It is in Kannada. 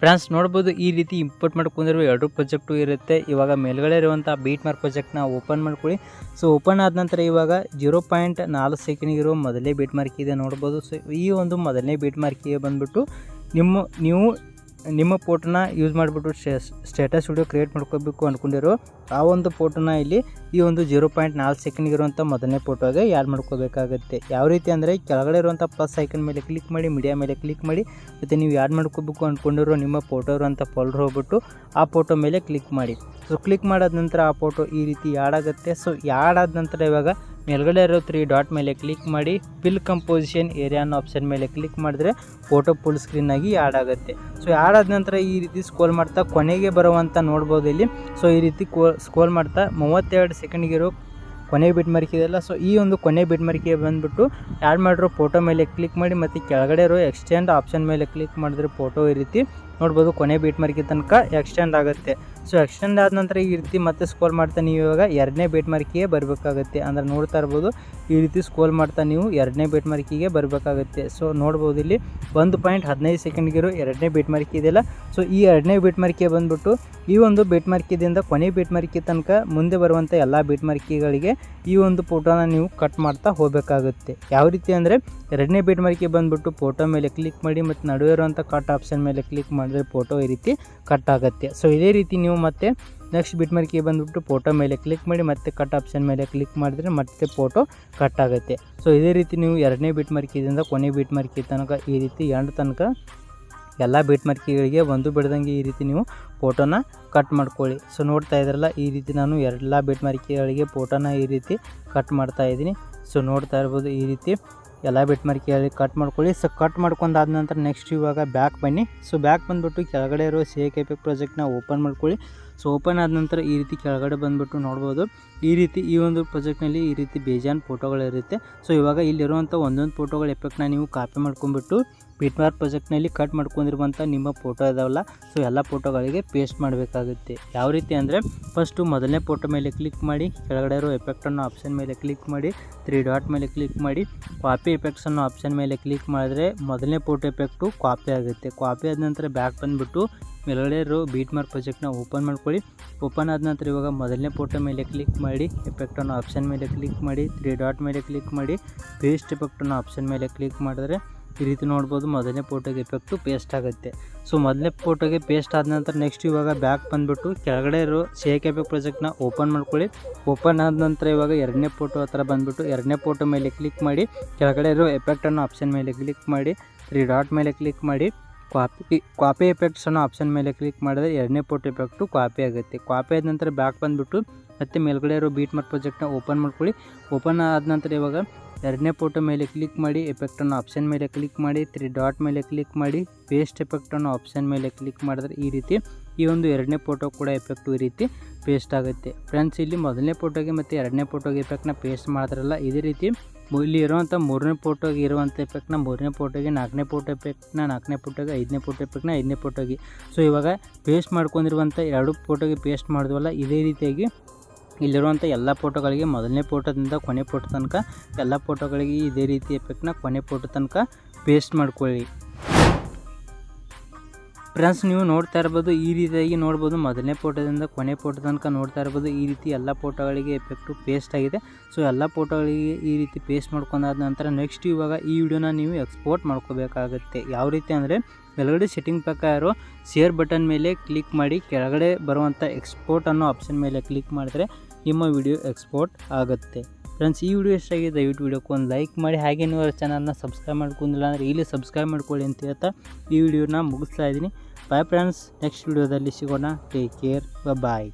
ಫ್ರೆಂಡ್ಸ್ ನೋಡ್ಬೋದು ಈ ರೀತಿ ಇಂಪೋರ್ಟ್ ಮಾಡ್ಕೊಂಡಿರುವ ಎರಡು ಪ್ರಾಜೆಕ್ಟು ಇರುತ್ತೆ. ಇವಾಗ ಮೇಲ್ಗಡೆ ಇರುವಂಥ ಬೀಟ್ ಮಾರ್ಕ್ ಪ್ರಾಜೆಕ್ಟ್ನ ಓಪನ್ ಮಾಡ್ಕೊಳ್ಳಿ. ಸೊ ಓಪನ್ ಆದ ನಂತರ ಇವಾಗ 0.4 ಸೆಕೆಂಡ್ಗಿರೋ ಮೊದಲನೇ ಬೀಟ್ ಮಾರ್ಕ್ ಇದೆ ನೋಡ್ಬೋದು. ಸೊ ಈ ಒಂದು ಮೊದಲನೇ ಬೀಟ್ ಮಾರ್ಕಿಗೆ ಬಂದುಬಿಟ್ಟು ನೀವು ನಿಮ್ಮ ಫೋಟೋನ ಯೂಸ್ ಮಾಡಿಬಿಟ್ಟು ಸ್ಟೇಟಸ್ ವಿಡಿಯೋ ಕ್ರಿಯೇಟ್ ಮಾಡ್ಕೋಬೇಕು ಅಂದ್ಕೊಂಡಿರೋ ಆ ಒಂದು ಫೋಟೋನ ಇಲ್ಲಿ ಈ ಒಂದು 0.4 ಸೆಕೆಂಡ್ಗಿರುವಂಥ ಮೊದಲನೇ ಫೋಟೋಗೆ ಆ್ಯಡ್ ಮಾಡ್ಕೋಬೇಕಾಗುತ್ತೆ. ಯಾವ ರೀತಿ ಅಂದರೆ ಕೆಳಗಡೆ ಇರುವಂಥ ಪ್ಲಸ್ ಐಕನ್ ಮೇಲೆ ಕ್ಲಿಕ್ ಮಾಡಿ, ಮೀಡಿಯಾ ಮೇಲೆ ಕ್ಲಿಕ್ ಮಾಡಿ, ಮತ್ತು ನೀವು ಆ್ಯಡ್ ಮಾಡ್ಕೋಬೇಕು ಅಂದ್ಕೊಂಡಿರೋ ನಿಮ್ಮ ಫೋಟೋ ಇರುವಂಥ ಫೋಲ್ಡರ್ ಹೋಗ್ಬಿಟ್ಟು ಆ ಫೋಟೋ ಮೇಲೆ ಕ್ಲಿಕ್ ಮಾಡಿ. ಸೊ ಕ್ಲಿಕ್ ಮಾಡಾದ ನಂತರ ಆ ಫೋಟೋ ಈ ರೀತಿ ಆ್ಯಡ್ ಆಗುತ್ತೆ. ಸೊ ಆ್ಯಡ್ ಆದ ನಂತರ ಇವಾಗ ಮೇಲ್ಗಡೆ ಇರೋ 3 ಡಾಟ್ ಮೇಲೆ ಕ್ಲಿಕ್ ಮಾಡಿ ಫಿಲ್ ಕಂಪೋಸಿಷನ್ ಏರಿಯಾ ಅನ್ನೋ ಆಪ್ಷನ್ ಮೇಲೆ ಕ್ಲಿಕ್ ಮಾಡಿದ್ರೆ ಫೋಟೋ ಫುಲ್ ಸ್ಕ್ರೀನಾಗಿ ಆ್ಯಡ್ ಆಗುತ್ತೆ. ಸೊ ಆ್ಯಡ್ ಆದ ನಂತರ ಈ ರೀತಿ ಸ್ಕ್ರೋಲ್ ಮಾಡ್ತಾ ಕೊನೆಗೆ ಬರುವಂಥ ನೋಡ್ಬೋದು ಇಲ್ಲಿ. ಸೊ ಈ ರೀತಿ ಸ್ಕ್ರೋಲ್ ಮಾಡ್ತಾ 32 ಸೆಕೆಂಡ್ಗಿರೋ ಕೊನೆ ಬಿಟ್ ಮಾರ್ಕ್ ಇದೆಯಲ್ಲ, ಸೊ ಈ ಒಂದು ಕೊನೆ ಬಿಟ್ ಮಾರ್ಕಿಗೆ ಬಂದುಬಿಟ್ಟು ಆ್ಯಡ್ ಮಾಡಿರೋ ಫೋಟೋ ಮೇಲೆ ಕ್ಲಿಕ್ ಮಾಡಿ ಮತ್ತು ಕೆಳಗಡೆ ಇರೋ ಎಕ್ಸ್ಟೆಂಡ್ ಆಪ್ಷನ್ ಮೇಲೆ ಕ್ಲಿಕ್ ಮಾಡಿದ್ರೆ ಫೋಟೋ ಈ ರೀತಿ ನೋಡ್ಬೋದು ಕೊನೆ ಬೀಟ್ ಮಾರ್ಕಿಗೆ ತನಕ ಎಕ್ಸ್ಟೆಂಡ್ ಆಗುತ್ತೆ. ಸೊ ಎಕ್ಸ್ಟೆಂಡ್ ಆದ ನಂತರ ಈ ರೀತಿ ಮತ್ತೆ ಸ್ಕ್ರೋಲ್ ಮಾಡ್ತಾ ನೀವು ಇವಾಗ ಎರಡನೇ ಬೀಟ್ ಮಾರ್ಕಿಗೆ ಬರಬೇಕಾಗುತ್ತೆ. ಅಂದರೆ ನೋಡ್ತಾ ಇರ್ಬೋದು ಈ ರೀತಿ ಸ್ಕ್ರೋಲ್ ಮಾಡ್ತಾ ನೀವು ಎರಡನೇ ಬೀಟ್ ಮಾರ್ಕಿಗೆ ಬರಬೇಕಾಗುತ್ತೆ. ಸೊ ನೋಡ್ಬೋದು ಇಲ್ಲಿ 1.15 ಸೆಕೆಂಡ್ಗಿರೋ ಎರಡನೇ ಬೀಟ್ ಮಾರ್ಕ್ ಇದೆಯಲ್ಲ, ಸೊ ಈ ಎರಡನೇ ಬೀಟ್ ಮಾರ್ಕಿಗೆ ಬಂದುಬಿಟ್ಟು ಈ ಒಂದು ಬೀಟ್ ಮಾರ್ಕಿದಿಂದ ಕೊನೆ ಬೀಟ್ ಮಾರ್ಕಿ ತನಕ ಮುಂದೆ ಬರುವಂಥ ಎಲ್ಲ ಬೀಟ್ ಮಾರ್ಕಿಗಳಿಗೆ ಈ ಒಂದು ಫೋಟೋನ ನೀವು ಕಟ್ ಮಾಡ್ತಾ ಹೋಗಬೇಕಾಗುತ್ತೆ. ಯಾವ ರೀತಿ ಅಂದರೆ ಎರಡನೇ ಬೀಟ್ ಮಾರ್ಕಿಗೆ ಬಂದುಬಿಟ್ಟು ಫೋಟೋ ಮೇಲೆ ಕ್ಲಿಕ್ ಮಾಡಿ ಮತ್ತು ನಡುವೆ ಇರುವಂಥ ಕಟ್ ಆಪ್ಷನ್ ಮೇಲೆ ಕ್ಲಿಕ್ ಮಾಡಿದ್ರೆ ಫೋಟೋ ಈ ರೀತಿ ಕಟ್ ಆಗುತ್ತೆ. ಸೊ ಇದೇ ರೀತಿ ನೀವು ಮತ್ತೆ ನೆಕ್ಸ್ಟ್ ಬಿಟ್ ಮಾರ್ಕಿಗೆ ಬಂದುಬಿಟ್ಟು ಫೋಟೋ ಮೇಲೆ ಕ್ಲಿಕ್ ಮಾಡಿ ಮತ್ತೆ ಕಟ್ ಆಪ್ಷನ್ ಮೇಲೆ ಕ್ಲಿಕ್ ಮಾಡಿದ್ರೆ ಮತ್ತೆ ಫೋಟೋ ಕಟ್ ಆಗುತ್ತೆ. ಸೊ ಇದೇ ರೀತಿ ನೀವು ಎರಡನೇ ಬಿಟ್ ಮಾರ್ಕಿದಿಂದ ಕೊನೆ ಬಿಟ್ ಮಾರ್ಕಿ ತನಕ ಈ ರೀತಿ ಎಂಡ್ ತನಕ ಎಲ್ಲ ಬೀಟ್ ಮಾರ್ಕಿಗಳಿಗೆ ಒಂದು ಬಿಡ್ದಂಗೆ ಈ ರೀತಿ ನೀವು ಫೋಟೋನ ಕಟ್ ಮಾಡ್ಕೊಳ್ಳಿ. ಸೊ ನೋಡ್ತಾ ಇದ್ರಲ್ಲ ಈ ರೀತಿ ನಾನು ಎಲ್ಲ ಬೀಟ್ ಮಾರ್ಕಿಗಳಿಗೆ ಫೋಟೋನ ಈ ರೀತಿ ಕಟ್ ಮಾಡ್ತಾ ಇದ್ದೀನಿ. ಸೊ ನೋಡ್ತಾ ಇರ್ಬೋದು ಈ ರೀತಿ ಎಲ್ಲ ಬೀಟ್ ಮಾರ್ಕಿಗಳಿಗೆ ಕಟ್ ಮಾಡ್ಕೊಳ್ಳಿ. ಸೊ ಕಟ್ ಮಾಡ್ಕೊಂಡಾದ ನಂತರ ನೆಕ್ಸ್ಟ್ ಇವಾಗ ಬ್ಯಾಕ್ ಬನ್ನಿ. ಸೊ ಬ್ಯಾಕ್ ಬಂದುಬಿಟ್ಟು ಕೆಳಗಡೆ ಇರೋ 𝗕𝗘𝗏 ಪ್ರಾಜೆಕ್ಟ್ನ ಓಪನ್ ಮಾಡ್ಕೊಳ್ಳಿ. ಸೊ ಓಪನ್ ಆದ ನಂತರ ಈ ರೀತಿ ಕೆಳಗಡೆ ಬಂದುಬಿಟ್ಟು ನೋಡ್ಬೋದು ಈ ರೀತಿ ಈ ಒಂದು ಪ್ರಾಜೆಕ್ಟ್ನಲ್ಲಿ ಈ ರೀತಿ ಬೇಜಾನ್ ಫೋಟೋಗಳಿರುತ್ತೆ. ಸೊ ಇವಾಗ ಇಲ್ಲಿರುವಂಥ ಒಂದೊಂದು ಫೋಟೋಗಳ ಎಫೆಕ್ಟ್ನ ನೀವು ಕಾಪಿ ಮಾಡ್ಕೊಂಡ್ಬಿಟ್ಟು ಬೀಟ್ ಮಾರ್ಕ್ ಪ್ರಾಜೆಕ್ಟ್ನಲ್ಲಿ ಕಟ್ ಮಾಡ್ಕೊಂಡಿರುವಂಥ ನಿಮ್ಮ ಫೋಟೋ ಇದಾವಲ್ಲ, ಸೊ ಎಲ್ಲ ಫೋಟೋಗಳಿಗೆ ಪೇಸ್ಟ್ ಮಾಡಬೇಕಾಗುತ್ತೆ. ಯಾವ ರೀತಿ ಅಂದರೆ ಫಸ್ಟು ಮೊದಲನೇ ಫೋಟೋ ಮೇಲೆ ಕ್ಲಿಕ್ ಮಾಡಿ, ಕೆಳಗಡೆ ಇರೋ ಎಫೆಕ್ಟ್ ಅನ್ನೋ ಆಪ್ಷನ್ ಮೇಲೆ ಕ್ಲಿಕ್ ಮಾಡಿ, 3 ಡಾಟ್ ಮೇಲೆ ಕ್ಲಿಕ್ ಮಾಡಿ, ಕಾಪಿ ಎಫೆಕ್ಟ್ಸ್ ಅನ್ನೋ ಆಪ್ಷನ್ ಮೇಲೆ ಕ್ಲಿಕ್ ಮಾಡಿದ್ರೆ ಮೊದಲನೇ ಫೋಟೋ ಎಫೆಕ್ಟು ಕಾಪಿ ಆಗುತ್ತೆ. ಕಾಪಿ ಆದ ನಂತರ ಬ್ಯಾಕ್ ಬಂದುಬಿಟ್ಟು ಮೇಲ್ಗಡೆ ಇರೋ ಬೀಟ್ ಮಾರ್ಕ್ ಪ್ರಾಜೆಕ್ಟ್ನ ಓಪನ್ ಮಾಡ್ಕೊಳ್ಳಿ. ಓಪನ್ ಆದ ನಂತರ ಇವಾಗ ಮೊದಲನೇ ಫೋಟೋ ಮೇಲೆ ಕ್ಲಿಕ್ ಮಾಡಿ, ಎಫೆಕ್ಟ್ ಅನ್ನೋ ಆಪ್ಷನ್ ಮೇಲೆ ಕ್ಲಿಕ್ ಮಾಡಿ, 3 ಡಾಟ್ ಮೇಲೆ ಕ್ಲಿಕ್ ಮಾಡಿ, ಪೇಸ್ಟ್ ಎಫೆಕ್ಟ್ ಅನ್ನೋ ಆಪ್ಷನ್ ಮೇಲೆ ಕ್ಲಿಕ್ ಮಾಡಿದ್ರೆ ಈ ರೀತಿ ನೋಡ್ಬೋದು ಮೊದಲನೇ ಫೋಟೋಗೆ ಎಫೆಕ್ಟು ಪೇಸ್ಟ್ ಆಗುತ್ತೆ. ಸೊ ಮೊದಲನೇ ಫೋಟೋಗೆ ಪೇಸ್ಟ್ ಆದ ನಂತರ ನೆಕ್ಸ್ಟ್ ಇವಾಗ ಬ್ಯಾಕ್ ಬಂದುಬಿಟ್ಟು ಕೆಳಗಡೆ ಇರೋ 𝗕𝗘𝗏 ಪ್ರಾಜೆಕ್ಟ್ನ ಓಪನ್ ಮಾಡ್ಕೊಳ್ಳಿ. ಓಪನ್ ಆದ ನಂತರ ಇವಾಗ ಎರಡನೇ ಫೋಟೋ ಹತ್ರ ಬಂದುಬಿಟ್ಟು ಎರಡನೇ ಫೋಟೋ ಮೇಲೆ ಕ್ಲಿಕ್ ಮಾಡಿ, ಕೆಳಗಡೆ ಇರೋ ಎಫೆಕ್ಟ್ ಅನ್ನೋ ಆಪ್ಷನ್ ಮೇಲೆ ಕ್ಲಿಕ್ ಮಾಡಿ, 3 ಡಾಟ್ ಮೇಲೆ ಕ್ಲಿಕ್ ಮಾಡಿ, ಕಾಪಿ ಎಫೆಕ್ಟ್ಸ್ ಅನ್ನೋ ಆಪ್ಷನ್ ಮೇಲೆ ಕ್ಲಿಕ್ ಮಾಡಿದ್ರೆ ಎರಡನೇ ಫೋಟೋ ಎಫೆಕ್ಟು ಕಾಪಿ ಆಗುತ್ತೆ. ಕಾಪಿ ಆದ ನಂತರ ಬ್ಯಾಕ್ ಬಂದುಬಿಟ್ಟು ಮತ್ತೆ ಮೇಲ್ಗಡೆ ಇರೋ ಬೀಟ್ ಮಾರ್ಕ್ ಪ್ರಾಜೆಕ್ಟ್ನ ಓಪನ್ ಮಾಡ್ಕೊಳ್ಳಿ. ಓಪನ್ ಆದ ನಂತರ ಇವಾಗ ಎರಡನೇ ಫೋಟೋ ಮೇಲೆ ಕ್ಲಿಕ್ ಮಾಡಿ, ಎಫೆಕ್ಟ್ ಅನ್ನೋ ಆಪ್ಷನ್ ಮೇಲೆ ಕ್ಲಿಕ್ ಮಾಡಿ, 3 ಡಾಟ್ ಮೇಲೆ ಕ್ಲಿಕ್ ಮಾಡಿ, ಪೇಸ್ಟ್ ಎಫೆಕ್ಟ್ ಅನ್ನೋ ಆಪ್ಷನ್ ಮೇಲೆ ಕ್ಲಿಕ್ ಮಾಡಿದ್ರೆ ಈ ರೀತಿ ಈ ಒಂದು ಎರಡನೇ ಫೋಟೋ ಕೂಡ ಎಫೆಕ್ಟು ಈ ರೀತಿ ಪೇಸ್ಟ್ ಆಗುತ್ತೆ. ಫ್ರೆಂಡ್ಸ್ ಇಲ್ಲಿ ಮೊದಲನೇ ಫೋಟೋಗೆ ಮತ್ತು ಎರಡನೇ ಫೋಟೋಗೆ ಎಫೆಕ್ಟ್ನ ಪೇಸ್ಟ್ ಮಾಡಿದ್ರಲ್ಲ, ಇದೇ ರೀತಿ ಇಲ್ಲಿ ಇರುವಂಥ ಮೂರನೇ ಫೋಟೋಗೆ ಇರುವಂಥ ಎಫೆಕ್ಟ್ನ ಮೂರನೇ ಫೋಟೋಗೆ, ನಾಲ್ಕನೇ ಫೋಟೋ ಎಫೆಕ್ಟ್ನ ನಾಲ್ಕನೇ ಫೋಟೋಗೆ, ಐದನೇ ಫೋಟೋ ಎಫೆಕ್ಟ್ನ ಐದನೇ ಫೋಟೋಗೆ. ಸೊ ಇವಾಗ ಪೇಸ್ಟ್ ಮಾಡ್ಕೊಂಡಿರುವಂಥ ಎರಡು ಫೋಟೋಗೆ ಪೇಸ್ಟ್ ಮಾಡಿದ್ವಲ್ಲ, ಇದೇ ರೀತಿಯಾಗಿ ಇಲ್ಲಿರುವಂಥ ಎಲ್ಲ ಫೋಟೋಗಳಿಗೆ ಮೊದಲನೇ ಫೋಟೋದಿಂದ ಕೊನೆ ಫೋಟೋ ತನಕ ಎಲ್ಲ ಫೋಟೋಗಳಿಗೆ ಇದೇ ರೀತಿ ಎಫೆಕ್ಟ್ನ ಕೊನೆ ಫೋಟೋ ತನಕ ಪೇಸ್ಟ್ ಮಾಡ್ಕೊಳ್ಳಿ. ಫ್ರೆಂಡ್ಸ್ ನೀವು ನೋಡ್ತಾ ಇರ್ಬೋದು ಈ ರೀತಿಯಾಗಿ ನೋಡ್ಬೋದು ಮೊದಲನೇ ಫೋಟೋದಿಂದ ಕೊನೆ ಫೋಟೋ ತನಕ ನೋಡ್ತಾ ಇರ್ಬೋದು ಈ ರೀತಿ ಎಲ್ಲ ಫೋಟೋಗಳಿಗೆ ಎಫೆಕ್ಟು ಪೇಸ್ಟ್ ಆಗಿದೆ. ಸೊ ಎಲ್ಲ ಫೋಟೋಗಳಿಗೆ ಈ ರೀತಿ ಪೇಸ್ಟ್ ಮಾಡ್ಕೊಂಡಾದ ನಂತರ ನೆಕ್ಸ್ಟ್ ಇವಾಗ ಈ ವಿಡಿಯೋನ ನೀವು ಎಕ್ಸ್ಪೋರ್ಟ್ ಮಾಡ್ಕೋಬೇಕಾಗುತ್ತೆ. ಯಾವ ರೀತಿ ಅಂದರೆ ಕೆಳಗಡೆ ಸೆಟ್ಟಿಂಗ್ ಪ್ರಕಾರ ಶೇರ್ ಬಟನ್ ಮೇಲೆ ಕ್ಲಿಕ್ ಮಾಡಿ, ಕೆಳಗಡೆ ಬರುವಂಥ ಎಕ್ಸ್ಪೋರ್ಟ್ ಅನ್ನೋ ಆಪ್ಷನ್ ಮೇಲೆ ಕ್ಲಿಕ್ ಮಾಡಿದ್ರೆ ನಿಮ್ಮ ವಿಡಿಯೋ ಎಕ್ಸ್ಪೋರ್ಟ್ ಆಗುತ್ತೆ. ಫ್ರೆಂಡ್ಸ್ ಈ ವಿಡಿಯೋ ಇಷ್ಟಾಗಿದೆ ದಯವಿಟ್ಟು ವಿಡಿಯೋಕ್ಕೆ ಒಂದು ಲೈಕ್ ಮಾಡಿ, ಹಾಗೆ ನೀವು ಚಾನಲ್ನ ಸಬ್ಸ್ಕ್ರೈಬ್ ಮಾಡ್ಕೊಂಡಿಲ್ಲ ಅಂದರೆ ಇಲ್ಲಿ ಸಬ್ಸ್ಕ್ರೈಬ್ ಮಾಡ್ಕೊಳ್ಳಿ ಅಂತ ಹೇಳ್ತಾ ಈ ವಿಡಿಯೋನ ಮುಗಿಸ್ತಾ ಇದ್ದೀನಿ. ಬಾಯ್ ಫ್ರೆಂಡ್ಸ್, ನೆಕ್ಸ್ಟ್ ವಿಡಿಯೋದಲ್ಲಿ ಸಿಗೋಣ. ಟೇಕ್ ಕೇರ್, ಬಾಯ್.